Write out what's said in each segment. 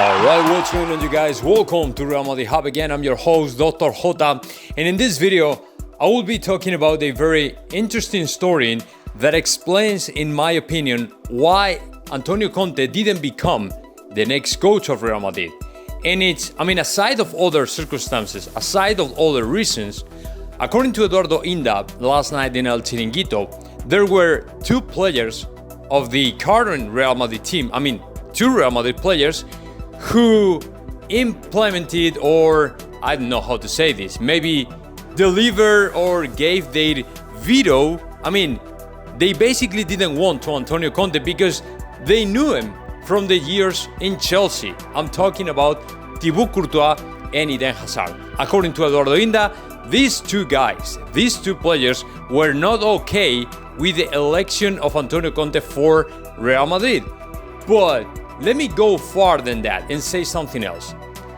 Alright, what's going on, you guys? Welcome to R.Madrid Hub again. I'm your host, Dr. Jota, and in this video, I will be talking about a very interesting story that explains, in my opinion, why Antonio Conte didn't become the next coach of Real Madrid. And aside of other circumstances, aside of other reasons, according to Eduardo Inda last night in El Chiringuito, there were two players of the current Real Madrid team, two Real Madrid players who implemented, or I don't know how to say this, maybe deliver or gave their veto. They basically didn't want to Antonio Conte because they knew him from the years in Chelsea. I'm talking about Thibaut Courtois and Eden Hazard. According to Eduardo Inda, these two players were not okay with the election of Antonio Conte for Real Madrid. But let me go farther than that and say something else.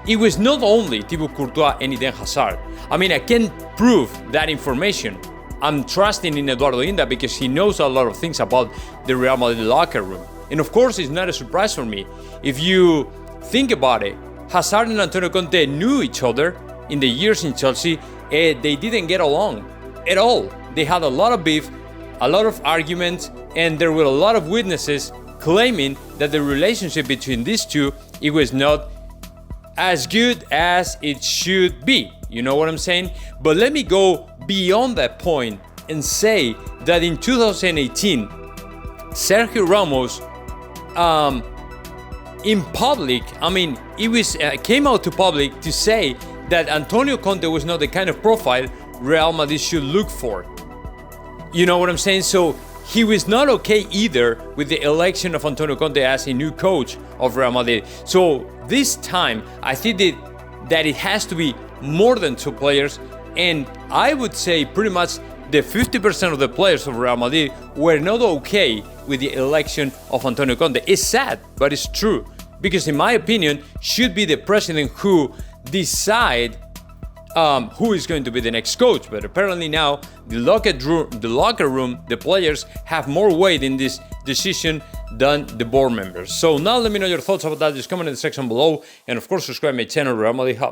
It was not only Thibaut Courtois and Eden Hazard. I can prove that information. I'm trusting in Eduardo Inda because he knows a lot of things about the Real Madrid locker room. And of course, it's not a surprise for me. If you think about it, Hazard and Antonio Conte knew each other in the years in Chelsea, and they didn't get along at all. They had a lot of beef, a lot of arguments, and there were a lot of witnesses claiming that the relationship between these two, it was not as good as it should be. You know what I'm saying? But let me go beyond that point and say that in 2018, Sergio Ramos, in public, came out to public to say that Antonio Conte was not the kind of profile Real Madrid should look for. You know what I'm saying? So he was not okay either with the election of Antonio Conte as a new coach of Real Madrid. So this time, I think that it has to be more than two players. And I would say pretty much the 50% of the players of Real Madrid were not okay with the election of Antonio Conte. It's sad, but it's true. Because in my opinion, should be the president who decide who is going to be the next coach. But apparently now, the locker room, the players have more weight in this decision than the board members. So now let me know your thoughts about that. Just comment in the section below. And of course, subscribe to my channel, R.Madrid Hub.